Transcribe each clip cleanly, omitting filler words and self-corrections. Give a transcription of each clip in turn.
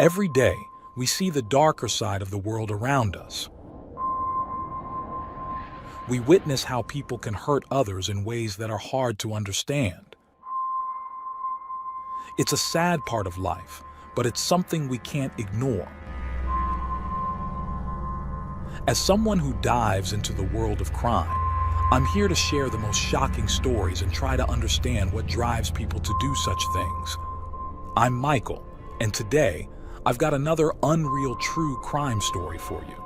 Every day, we see the darker side of the world around us. We witness how people can hurt others in ways that are hard to understand. It's a sad part of life, but it's something we can't ignore. As someone who dives into the world of crime, I'm here to share the most shocking stories and try to understand what drives people to do such things. I'm Michael, and today, I've got another unreal true crime story for you.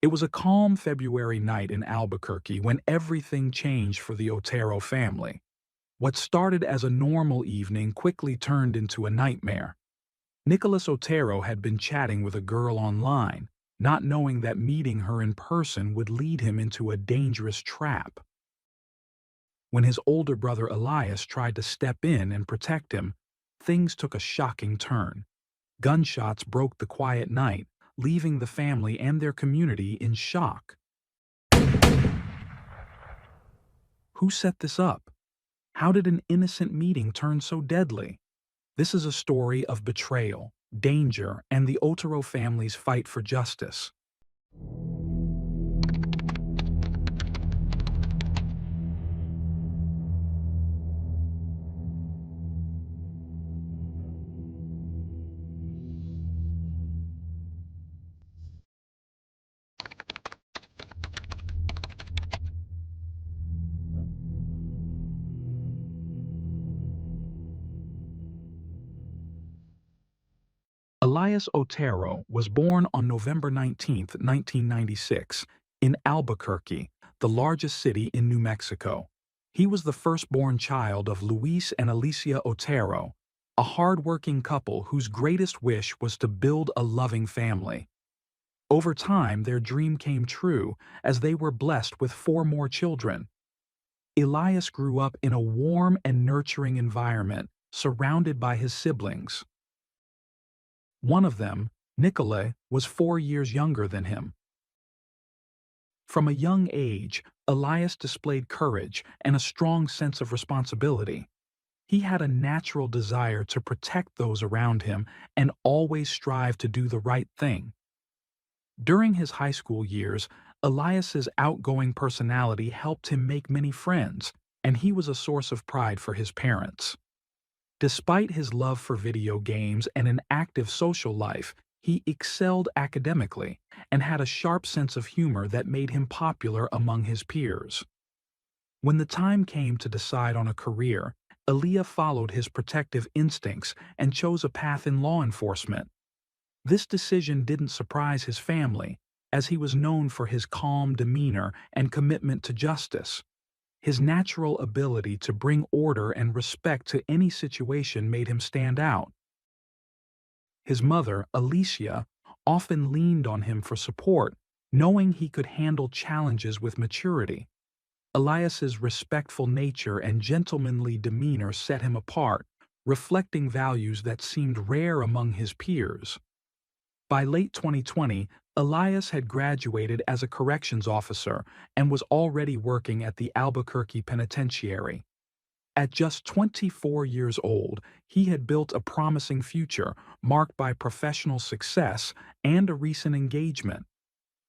It was a calm February night in Albuquerque when everything changed for the Otero family. What started as a normal evening quickly turned into a nightmare. Nicholas Otero had been chatting with a girl online, not knowing that meeting her in person would lead him into a dangerous trap. When his older brother Elias tried to step in and protect him, things took a shocking turn. Gunshots broke the quiet night, leaving the family and their community in shock. Who set this up? How did an innocent meeting turn so deadly? This is a story of betrayal, danger, and the Otero family's fight for justice. Elias Otero was born on November 19, 1996, in Albuquerque, the largest city in New Mexico. He was the firstborn child of Luis and Alicia Otero, a hard-working couple whose greatest wish was to build a loving family. Over time, their dream came true as they were blessed with 4 more children. Elias grew up in a warm and nurturing environment, surrounded by his siblings. One of them, Nikolai, was 4 years younger than him. From a young age, Elias displayed courage and a strong sense of responsibility. He had a natural desire to protect those around him and always strive to do the right thing. During his high school years, Elias's outgoing personality helped him make many friends, and he was a source of pride for his parents. Despite his love for video games and an active social life, he excelled academically and had a sharp sense of humor that made him popular among his peers. When the time came to decide on a career, Elias followed his protective instincts and chose a path in law enforcement. This decision didn't surprise his family, as he was known for his calm demeanor and commitment to justice. His natural ability to bring order and respect to any situation made him stand out. His mother, Alicia, often leaned on him for support, knowing he could handle challenges with maturity. Elias's respectful nature and gentlemanly demeanor set him apart, reflecting values that seemed rare among his peers. By late 2020, Elias had graduated as a corrections officer and was already working at the Albuquerque Penitentiary. At just 24 years old, he had built a promising future marked by professional success and a recent engagement.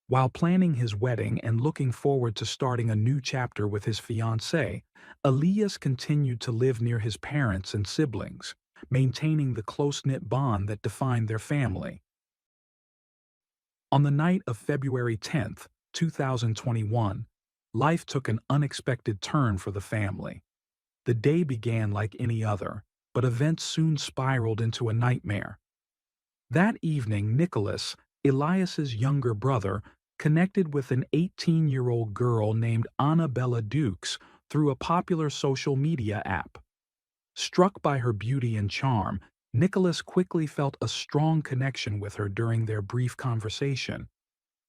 While planning his wedding and looking forward to starting a new chapter with his fiancée, Elias continued to live near his parents and siblings, maintaining the close-knit bond that defined their family. On the night of February 10, 2021, life took an unexpected turn for the family. The day began like any other, but events soon spiraled into a nightmare. That evening, Nicholas, Elias's younger brother, connected with an 18-year-old girl named Annabella Dukes through a popular social media app. Struck by her beauty and charm, Nicholas quickly felt a strong connection with her during their brief conversation.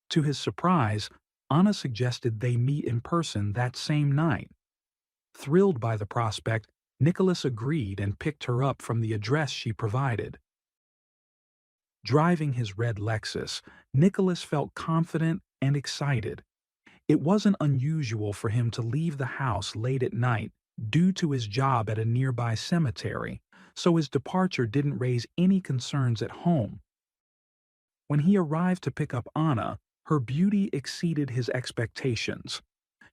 To his surprise, Anna suggested they meet in person that same night. Thrilled by the prospect, Nicholas agreed and picked her up from the address she provided. Driving his red Lexus, Nicholas felt confident and excited. It wasn't unusual for him to leave the house late at night due to his job at a nearby cemetery, so his departure didn't raise any concerns at home. When he arrived to pick up Anna, her beauty exceeded his expectations.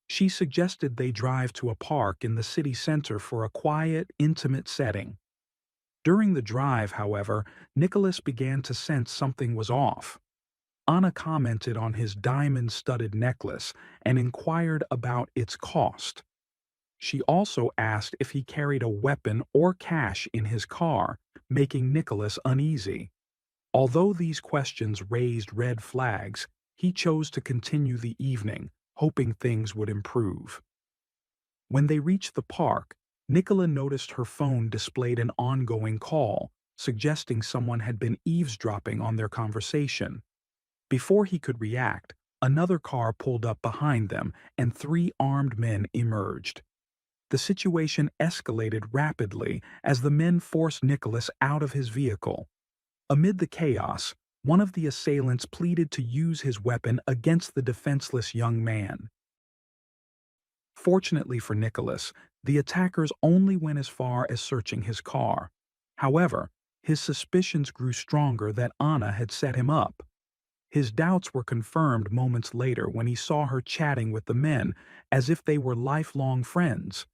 She suggested they drive to a park in the city center for a quiet, intimate setting. During the drive, however, Nicholas began to sense something was off. Anna commented on his diamond-studded necklace and inquired about its cost. She also asked if he carried a weapon or cash in his car, making Nicholas uneasy. Although these questions raised red flags, he chose to continue the evening, hoping things would improve. When they reached the park, Nicola noticed her phone displayed an ongoing call, suggesting someone had been eavesdropping on their conversation. Before he could react, another car pulled up behind them and three armed men emerged. The situation escalated rapidly as the men forced Nicholas out of his vehicle. Amid the chaos, one of the assailants pleaded to use his weapon against the defenseless young man. Fortunately for Nicholas, the attackers only went as far as searching his car. However, his suspicions grew stronger that Anna had set him up. His doubts were confirmed moments later when he saw her chatting with the men as if they were lifelong friends.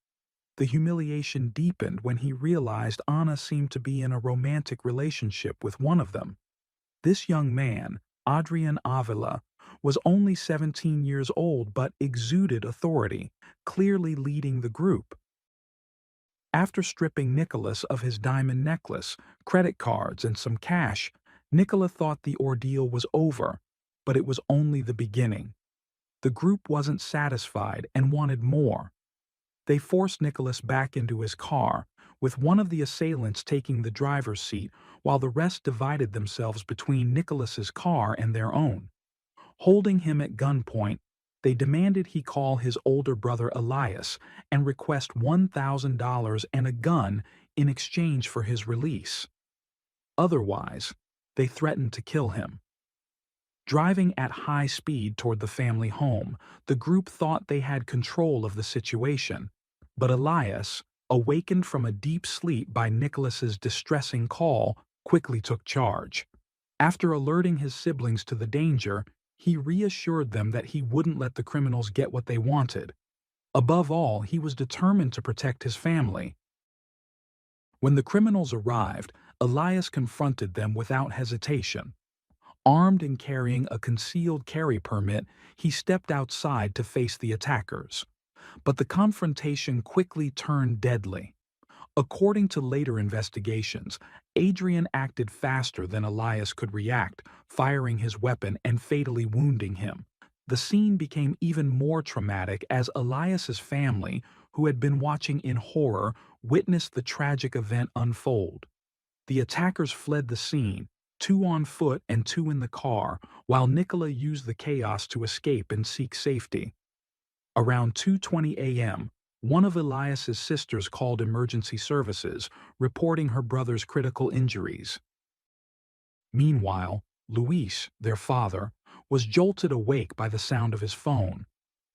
The humiliation deepened when he realized Anna seemed to be in a romantic relationship with one of them. This young man, Adrian Avila, was only 17 years old but exuded authority, clearly leading the group. After stripping Nicholas of his diamond necklace, credit cards, and some cash, Nicola thought the ordeal was over, but it was only the beginning. The group wasn't satisfied and wanted more. They forced Nicholas back into his car, with one of the assailants taking the driver's seat while the rest divided themselves between Nicholas's car and their own. Holding him at gunpoint, they demanded he call his older brother Elias and request $1,000 and a gun in exchange for his release. Otherwise, they threatened to kill him. Driving at high speed toward the family home, the group thought they had control of the situation, but Elias, awakened from a deep sleep by Nicholas's distressing call, quickly took charge. After alerting his siblings to the danger, he reassured them that he wouldn't let the criminals get what they wanted. Above all, he was determined to protect his family. When the criminals arrived, Elias confronted them without hesitation. Armed and carrying a concealed carry permit, he stepped outside to face the attackers. But the confrontation quickly turned deadly. According to later investigations, Adrian acted faster than Elias could react, firing his weapon and fatally wounding him. The scene became even more traumatic as Elias's family, who had been watching in horror, witnessed the tragic event unfold. The attackers fled the scene, 2 on foot and 2 in the car, while Nicola used the chaos to escape and seek safety. Around 2:20 a.m., one of Elias's sisters called emergency services, reporting her brother's critical injuries. Meanwhile, Luis, their father, was jolted awake by the sound of his phone.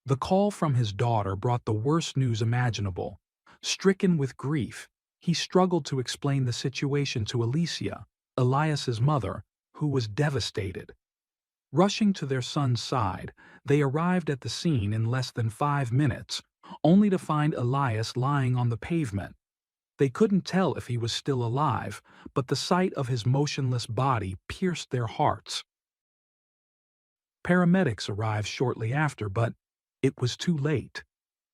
The call from his daughter brought the worst news imaginable. Stricken with grief, he struggled to explain the situation to Alicia, Elias's mother, who was devastated. Rushing to their son's side, they arrived at the scene in less than 5 minutes, only to find Elias lying on the pavement. They couldn't tell if he was still alive, but the sight of his motionless body pierced their hearts. Paramedics arrived shortly after, but it was too late.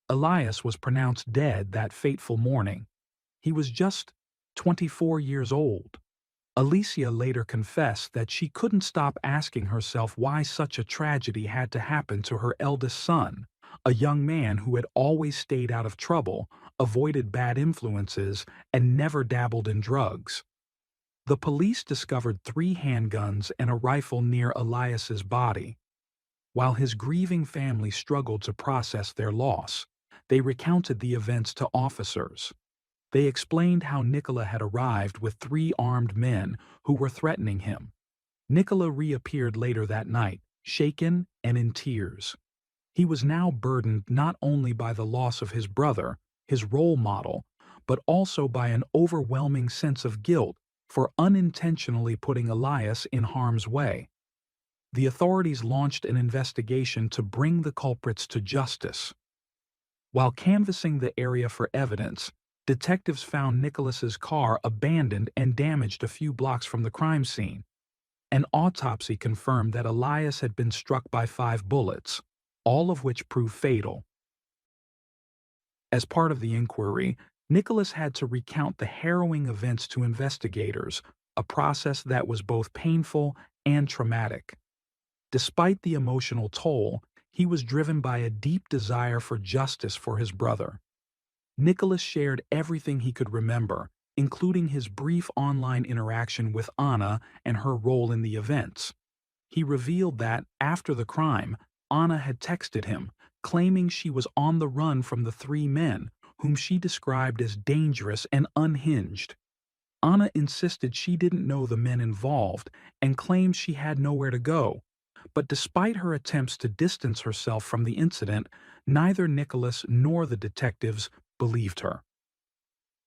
Elias was pronounced dead that fateful morning. He was just 24 years old. Alicia later confessed that she couldn't stop asking herself why such a tragedy had to happen to her eldest son, a young man who had always stayed out of trouble, avoided bad influences, and never dabbled in drugs. The police discovered 3 handguns and a rifle near Elias's body. While his grieving family struggled to process their loss, they recounted the events to officers. They explained how Nicola had arrived with 3 armed men who were threatening him. Nicola reappeared later that night, shaken and in tears. He was now burdened not only by the loss of his brother, his role model, but also by an overwhelming sense of guilt for unintentionally putting Elias in harm's way. The authorities launched an investigation to bring the culprits to justice. While canvassing the area for evidence, detectives found Nicholas's car abandoned and damaged a few blocks from the crime scene. An autopsy confirmed that Elias had been struck by 5 bullets, all of which proved fatal. As part of the inquiry, Nicholas had to recount the harrowing events to investigators, a process that was both painful and traumatic. Despite the emotional toll, he was driven by a deep desire for justice for his brother. Nicholas shared everything he could remember, including his brief online interaction with Anna and her role in the events. He revealed that, after the crime, Anna had texted him, claiming she was on the run from the 3 men, whom she described as dangerous and unhinged. Anna insisted she didn't know the men involved and claimed she had nowhere to go. But despite her attempts to distance herself from the incident, neither Nicholas nor the detectives believed her.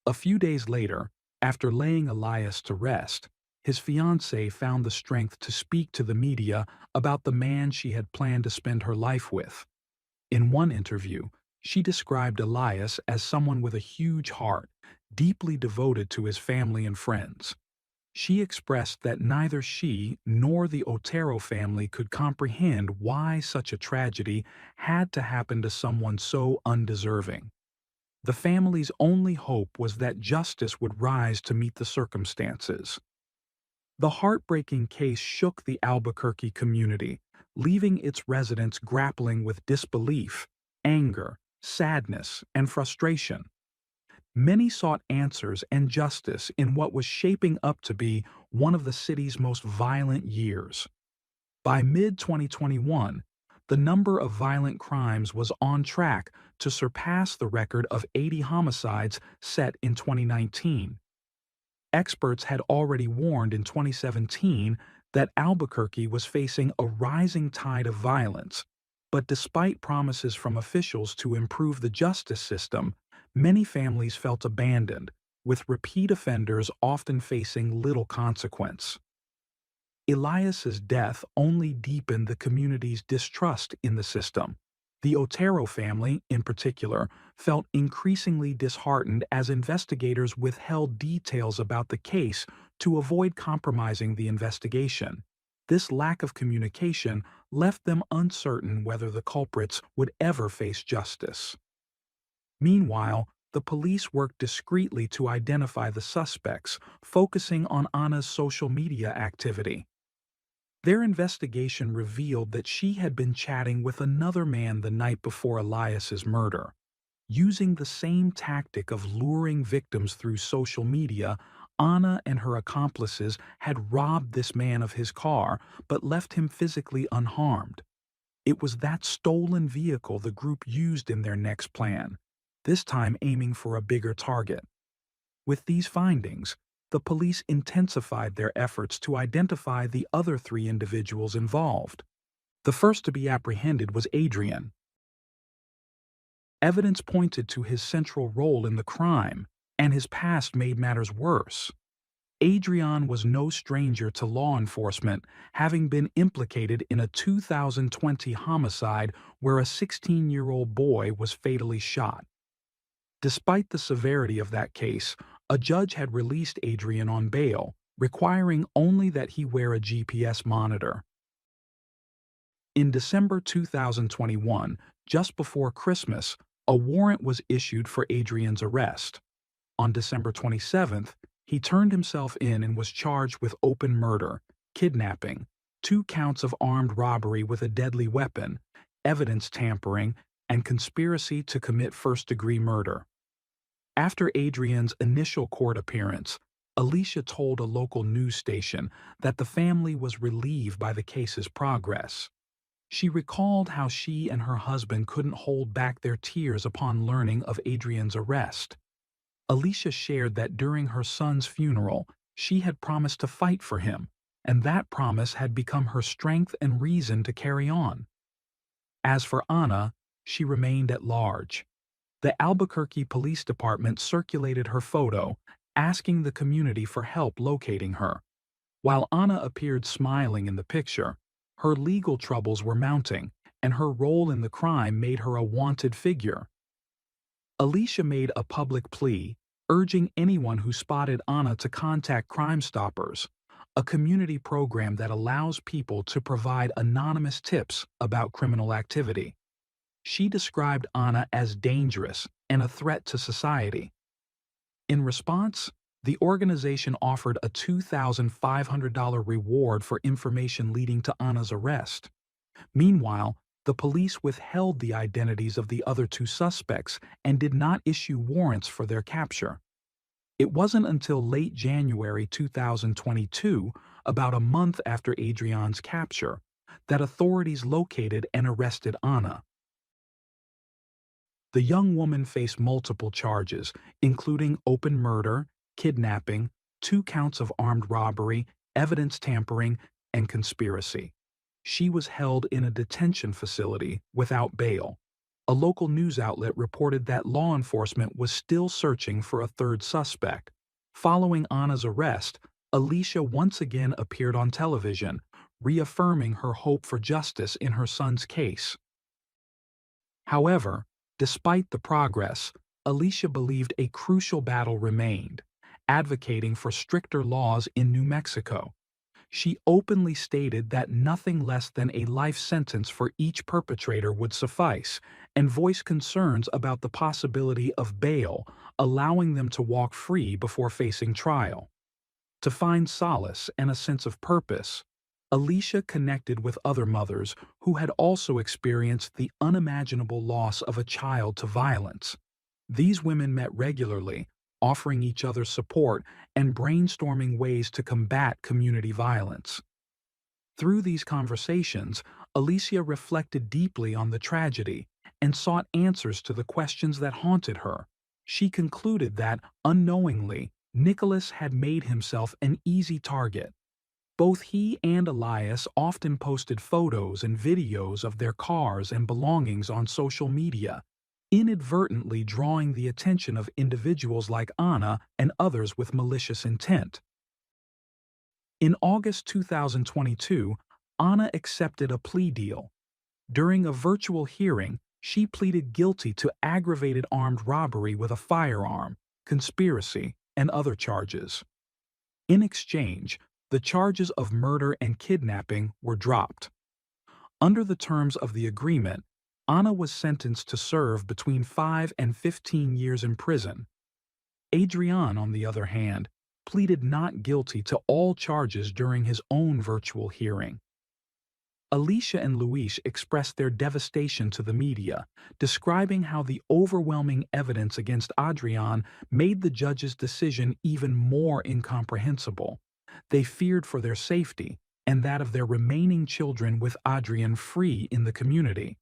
A few days later, after laying Elias to rest, his fiancée found the strength to speak to the media about the man she had planned to spend her life with. In one interview, she described Elias as someone with a huge heart, deeply devoted to his family and friends. She expressed that neither she nor the Otero family could comprehend why such a tragedy had to happen to someone so undeserving. The family's only hope was that justice would rise to meet the circumstances. The heartbreaking case shook the Albuquerque community, leaving its residents grappling with disbelief, anger, sadness, and frustration. Many sought answers and justice in what was shaping up to be one of the city's most violent years. By mid-2021, the number of violent crimes was on track to surpass the record of 80 homicides set in 2019. Experts had already warned in 2017 that Albuquerque was facing a rising tide of violence, but despite promises from officials to improve the justice system, many families felt abandoned, with repeat offenders often facing little consequence. Elias's death only deepened the community's distrust in the system. The Otero family, in particular, felt increasingly disheartened as investigators withheld details about the case to avoid compromising the investigation. This lack of communication left them uncertain whether the culprits would ever face justice. Meanwhile, the police worked discreetly to identify the suspects, focusing on Anna's social media activity. Their investigation revealed that she had been chatting with another man the night before Elias's murder. Using the same tactic of luring victims through social media, Anna and her accomplices had robbed this man of his car but left him physically unharmed. It was that stolen vehicle the group used in their next plan, this time aiming for a bigger target. With these findings, the police intensified their efforts to identify the other 3 individuals involved. The first to be apprehended was Adrian. Evidence pointed to his central role in the crime, and his past made matters worse. Adrian was no stranger to law enforcement, having been implicated in a 2020 homicide where a 16-year-old boy was fatally shot. Despite the severity of that case, a judge had released Adrian on bail, requiring only that he wear a GPS monitor. In December 2021, just before Christmas, a warrant was issued for Adrian's arrest. On December 27th, he turned himself in and was charged with open murder, kidnapping, 2 counts of armed robbery with a deadly weapon, evidence tampering, and conspiracy to commit first-degree murder. After Adrian's initial court appearance, Alicia told a local news station that the family was relieved by the case's progress. She recalled how she and her husband couldn't hold back their tears upon learning of Adrian's arrest. Alicia shared that during her son's funeral, she had promised to fight for him, and that promise had become her strength and reason to carry on. As for Anna, she remained at large. The Albuquerque Police Department circulated her photo, asking the community for help locating her. While Anna appeared smiling in the picture, her legal troubles were mounting, and her role in the crime made her a wanted figure. Alicia made a public plea, urging anyone who spotted Anna to contact Crime Stoppers, a community program that allows people to provide anonymous tips about criminal activity. She described Anna as dangerous and a threat to society. In response, the organization offered a $2,500 reward for information leading to Anna's arrest. Meanwhile, the police withheld the identities of the other two suspects and did not issue warrants for their capture. It wasn't until late January 2022, about a month after Adrian's capture, that authorities located and arrested Anna. The young woman faced multiple charges, including open murder, kidnapping, 2 counts of armed robbery, evidence tampering, and conspiracy. She was held in a detention facility without bail. A local news outlet reported that law enforcement was still searching for a third suspect. Following Anna's arrest, Alicia once again appeared on television, reaffirming her hope for justice in her son's case. However, despite the progress, Alicia believed a crucial battle remained, advocating for stricter laws in New Mexico. She openly stated that nothing less than a life sentence for each perpetrator would suffice, and voiced concerns about the possibility of bail, allowing them to walk free before facing trial. To find solace and a sense of purpose, Alicia connected with other mothers who had also experienced the unimaginable loss of a child to violence. These women met regularly, offering each other support and brainstorming ways to combat community violence. Through these conversations, Alicia reflected deeply on the tragedy and sought answers to the questions that haunted her. She concluded that, unknowingly, Nicholas had made himself an easy target. Both he and Elias often posted photos and videos of their cars and belongings on social media, inadvertently drawing the attention of individuals like Anna and others with malicious intent. In August 2022, Anna accepted a plea deal. During a virtual hearing, she pleaded guilty to aggravated armed robbery with a firearm, conspiracy, and other charges. In exchange, the charges of murder and kidnapping were dropped. Under the terms of the agreement, Anna was sentenced to serve between 5 and 15 years in prison. Adrian, on the other hand, pleaded not guilty to all charges during his own virtual hearing. Alicia and Luis expressed their devastation to the media, describing how the overwhelming evidence against Adrian made the judge's decision even more incomprehensible. They feared for their safety and that of their remaining children with Adrian free in the community.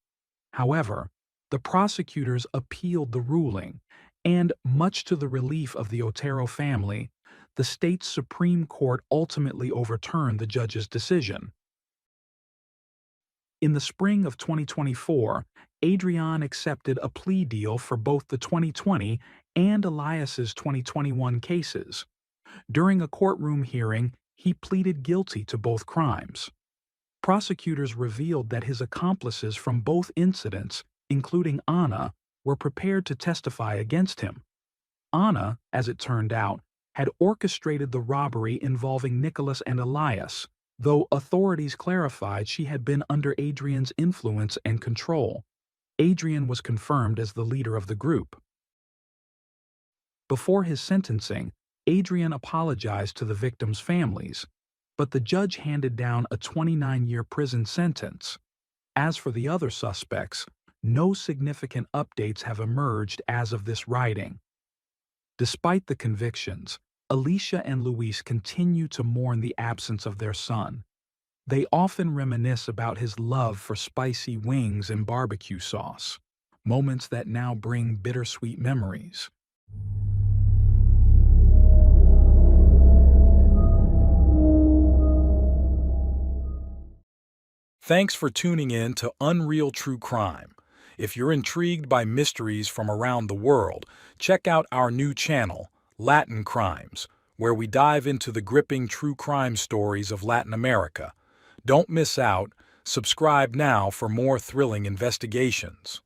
However, the prosecutors appealed the ruling, and, much to the relief of the Otero family, the state's Supreme Court ultimately overturned the judge's decision. In the spring of 2024, Adrian accepted a plea deal for both the 2020 and Elias's 2021 cases. During a courtroom hearing, he pleaded guilty to both crimes. Prosecutors revealed that his accomplices from both incidents, including Anna, were prepared to testify against him. Anna, as it turned out, had orchestrated the robbery involving Nicholas and Elias, though authorities clarified she had been under Adrian's influence and control. Adrian was confirmed as the leader of the group. Before his sentencing, Adrian apologized to the victims' families, but the judge handed down a 29-year prison sentence. As for the other suspects, no significant updates have emerged as of this writing. Despite the convictions, Alicia and Luis continue to mourn the absence of their son. They often reminisce about his love for spicy wings and barbecue sauce, moments that now bring bittersweet memories. Thanks for tuning in to Unreal True Crime. If you're intrigued by mysteries from around the world, check out our new channel, Latin Crimes, where we dive into the gripping true crime stories of Latin America. Don't miss out. Subscribe now for more thrilling investigations.